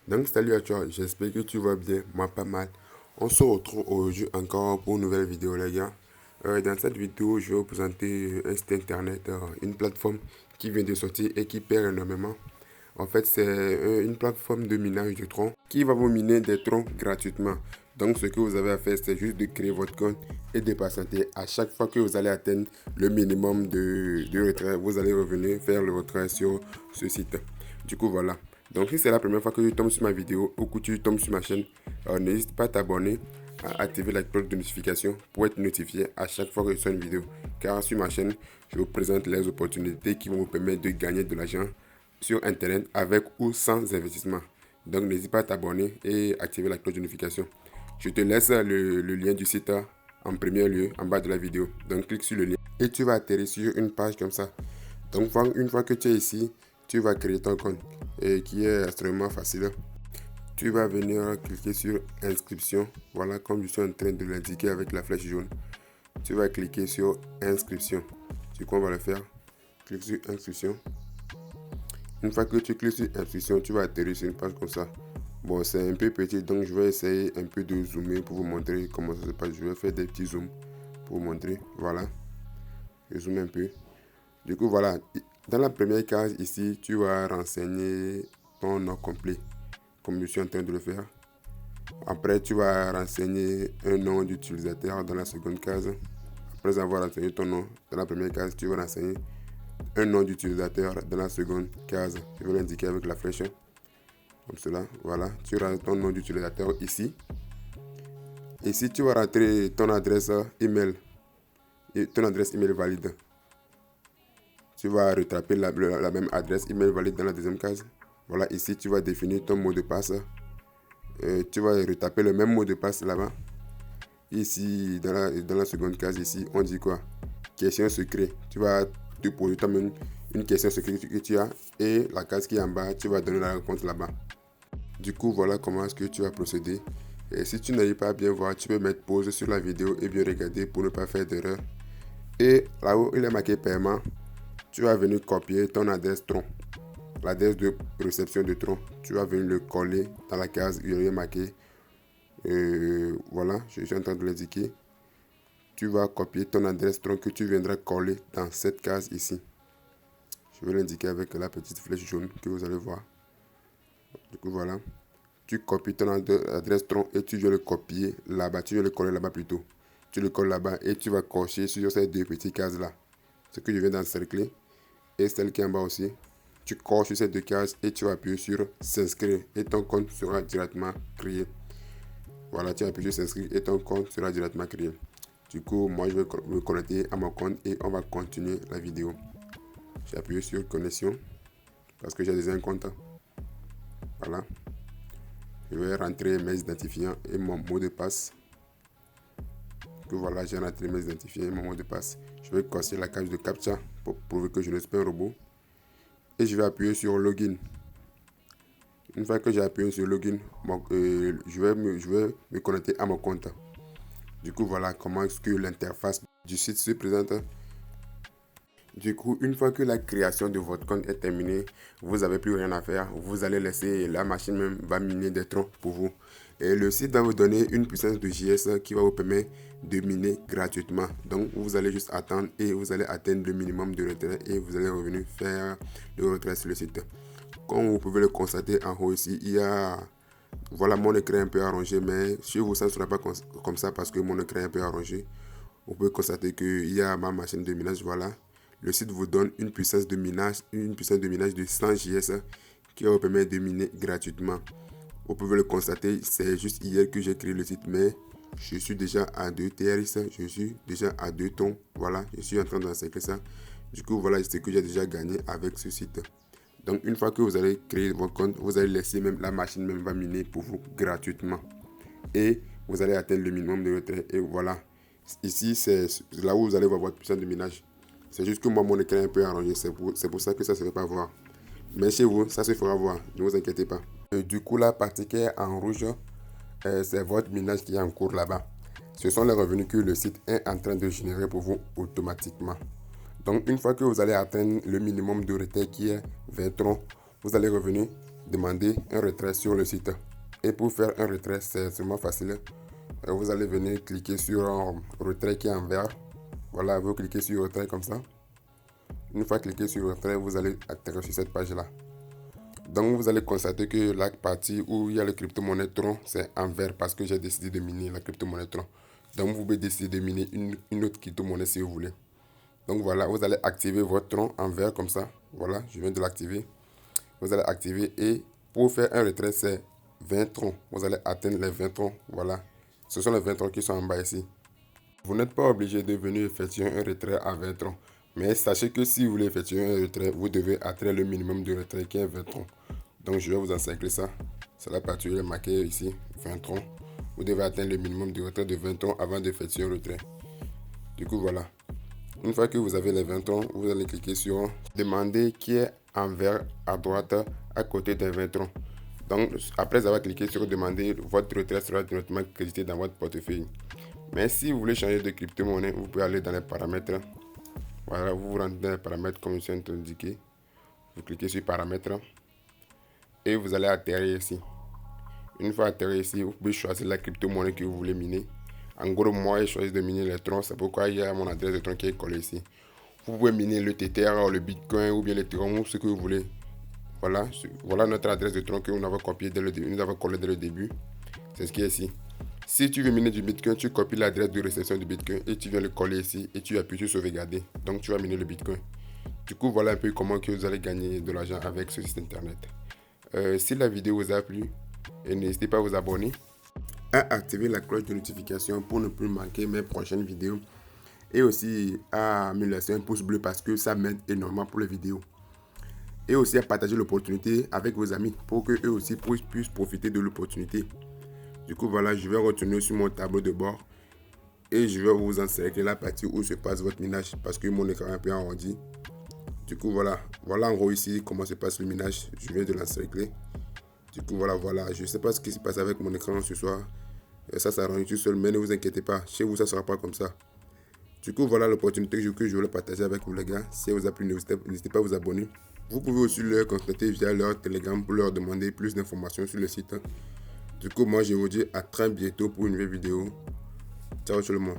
Donc salut à toi, j'espère que tu vas bien, moi pas mal. On se retrouve aujourd'hui encore pour une nouvelle vidéo les gars. Dans cette vidéo, je vais vous présenter un site internet, une plateforme qui vient de sortir et qui perd énormément. En fait, c'est une plateforme de minage de troncs qui va vous miner des troncs gratuitement. Donc ce que vous avez à faire, c'est juste de créer votre compte et de patienter. À chaque fois que vous allez atteindre le minimum de retrait, vous allez revenir faire le retrait sur ce site. Du coup, voilà. Donc si c'est la première fois que tu tombes sur ma vidéo ou que tu tombes sur ma chaîne, n'hésite pas à t'abonner, à activer la cloche de notification pour être notifié à chaque fois que je sors une vidéo. Car sur ma chaîne, je vous présente les opportunités qui vont vous permettre de gagner de l'argent sur internet avec ou sans investissement. Donc n'hésite pas à t'abonner et activer la cloche de notification. Je te laisse le lien du site en premier lieu en bas de la vidéo. Donc clique sur le lien et tu vas atterrir sur une page comme ça. Donc une fois que tu es ici, tu vas créer ton compte et qui est extrêmement facile. Tu vas venir cliquer sur inscription. Voilà, comme je suis en train de l'indiquer avec la flèche jaune. Tu vas cliquer sur inscription. C'est quoi on va le faire? Clique sur inscription. Une fois que tu cliques sur inscription, tu vas atterrir sur une page comme ça. Bon, c'est un peu petit, donc je vais essayer un peu de zoomer pour vous montrer comment ça se passe. Je vais faire des petits zooms pour vous montrer. Voilà, je zoome un peu. Du coup, voilà. Dans la première case ici, tu vas renseigner ton nom complet, comme je suis en train de le faire. Après, tu vas renseigner un nom d'utilisateur dans la seconde case. Après avoir renseigné ton nom dans la première case, tu vas renseigner un nom d'utilisateur dans la seconde case. Je vais l'indiquer avec la flèche. Comme cela, voilà. Tu rentres ton nom d'utilisateur ici. Ici, tu vas rentrer ton adresse email et ton adresse email valide. Tu vas retraper la même adresse email valide dans la deuxième case. Voilà, ici, tu vas définir ton mot de passe. Tu vas retaper le même mot de passe là-bas. Ici, dans la seconde case, ici, on dit quoi? Question secret. Tu vas te poser toi-même une question secrète que tu as. Et la case qui est en bas, tu vas donner la réponse là-bas. Du coup, voilà comment est-ce que tu vas procéder. Et si tu n'arrives pas à bien voir, tu peux mettre pause sur la vidéo et bien regarder pour ne pas faire d'erreur. Et là où il est marqué paiement, tu vas venir copier ton adresse tronc. L'adresse de réception de tronc, tu vas venir le coller dans la case où il est marqué. Voilà, je suis en train de l'indiquer. Tu vas copier ton adresse tronc que tu viendras coller dans cette case ici. Je vais l'indiquer avec la petite flèche jaune que vous allez voir. Du coup, voilà. Tu copies ton adresse tronc et tu viens le copier là-bas. Tu viens le coller là-bas plutôt. Tu le colles là-bas et tu vas cocher sur ces deux petites cases-là. Ce que je viens d'encercler et celle qui est en bas aussi. Tu coches sur ces deux cases et tu vas appuyer sur s'inscrire et ton compte sera directement créé. Voilà, tu appuies sur s'inscrire et ton compte sera directement créé. Du coup, moi je vais me connecter à mon compte et on va continuer la vidéo. J'ai appuyé sur connexion parce que j'ai déjà un compte. Voilà. Je vais rentrer mes identifiants et mon mot de passe. Que voilà, j'ai rentré mes identifiants et mon mot de passe. Je vais cocher la case de captcha pour prouver que je ne suis pas un robot. Et je vais appuyer sur login. Une fois que j'ai appuyé sur login, je vais me connecter à mon compte. Du coup, voilà comment est-ce que l'interface du site se présente. Du coup, une fois que la création de votre compte est terminée, vous n'avez plus rien à faire. Vous allez laisser la machine même va miner des troncs pour vous. Et le site va vous donner une puissance de JS qui va vous permettre de miner gratuitement. Donc, vous allez juste attendre et vous allez atteindre le minimum de retrait et vous allez revenir faire le retrait sur le site. Comme vous pouvez le constater en haut ici, il y a... Voilà, mon écran est un peu arrangé, mais chez vous, ça ne sera pas comme ça parce que mon écran est un peu arrangé. Vous pouvez constater qu'il y a ma machine de minage, voilà. Le site vous donne une puissance de minage de 100 JS qui va vous permettre de miner gratuitement. Vous pouvez le constater, c'est juste hier que j'ai créé le site, mais je suis déjà à 2 TRX, je suis déjà à 2 tons. Voilà, je suis en train d'encercler ça. Du coup, voilà ce que j'ai déjà gagné avec ce site. Donc, une fois que vous allez créer votre compte, vous allez laisser même la machine même va miner pour vous gratuitement. Et vous allez atteindre le minimum de retrait. Et voilà. Ici, c'est là où vous allez voir votre puissance de minage. C'est juste que moi, mon écran est un peu arrangé. C'est pour ça que ça ne se fait pas voir. Mais chez vous, ça se fera voir. Ne vous inquiétez pas. Et du coup, la partie qui est en rouge, c'est votre minage qui est en cours là-bas. Ce sont les revenus que le site est en train de générer pour vous automatiquement. Donc, une fois que vous allez atteindre le minimum de retrait qui est 20 troncs, vous allez revenir demander un retrait sur le site. Et pour faire un retrait, c'est vraiment facile. Vous allez venir cliquer sur un retrait qui est en vert. Voilà, vous cliquez sur retrait comme ça. Une fois cliqué sur retrait, vous allez atterrir sur cette page-là. Donc vous allez constater que la partie où il y a le crypto-monnaie Tron, c'est en vert parce que j'ai décidé de miner la crypto-monnaie Tron. Donc vous pouvez décider de miner une autre crypto-monnaie si vous voulez. Donc voilà, vous allez activer votre Tron en vert comme ça. Voilà, je viens de l'activer. Vous allez activer et pour faire un retrait, c'est 20 troncs. Vous allez atteindre les 20 troncs. Voilà, ce sont les 20 troncs qui sont en bas ici. Vous n'êtes pas obligé de venir effectuer un retrait à 20 troncs. Mais sachez que si vous voulez effectuer un retrait, vous devez atteindre le minimum de retrait qui est 20 troncs. Donc je vais vous encercler ça. C'est la partie où il est marqué ici, 20 troncs. Vous devez atteindre le minimum de retrait de 20 troncs avant d'effectuer un retrait. Du coup, voilà. Une fois que vous avez les 20 troncs, vous allez cliquer sur demander qui est en vert à droite à côté des 20 troncs. Donc, après avoir cliqué sur demander, votre retrait sera directement crédité dans votre portefeuille. Mais si vous voulez changer de crypto-monnaie, vous pouvez aller dans les paramètres. Voilà, vous vous rendez dans les paramètres comme je viens de l'indiquer. Vous cliquez sur paramètres et vous allez atterrir ici. Une fois atterri ici, vous pouvez choisir la crypto-monnaie que vous voulez miner. En gros, moi, j'ai choisi de miner les troncs. C'est pourquoi il y a mon adresse de tronc qui est collée ici. Vous pouvez miner le Tether, le Bitcoin ou bien l'Ethereum ou ce que vous voulez. Voilà, voilà notre adresse de tronc que nous avons copié dès le début, nous avons collé dès le début. C'est ce qui est ici. Si tu veux miner du Bitcoin, tu copies l'adresse de réception du Bitcoin et tu viens le coller ici et tu appuies sur sauvegarder. Donc tu vas miner le Bitcoin. Du coup, voilà un peu comment que vous allez gagner de l'argent avec ce site internet. Si la vidéo vous a plu, n'hésitez pas à vous abonner, à activer la cloche de notification pour ne plus manquer mes prochaines vidéos et aussi à me laisser un pouce bleu parce que ça m'aide énormément pour les vidéos. Et aussi à partager l'opportunité avec vos amis pour qu'eux aussi puissent profiter de l'opportunité. Du coup, voilà, je vais retourner sur mon tableau de bord et je vais vous encercler la partie où se passe votre minage parce que mon écran est un peu arrondi. Du coup, voilà en gros ici comment se passe le minage. Je viens de l'encercler. Du coup, voilà. Je ne sais pas ce qui se passe avec mon écran ce soir. Ça s'arrange tout seul, mais ne vous inquiétez pas. Chez vous, ça ne sera pas comme ça. Du coup, voilà l'opportunité que je voulais partager avec vous, les gars. Si elle vous a plu, n'hésitez pas à vous abonner. Vous pouvez aussi leur contacter via leur Telegram pour leur demander plus d'informations sur le site. Du coup, moi, je vous dis à très bientôt pour une nouvelle vidéo. Ciao tout le monde.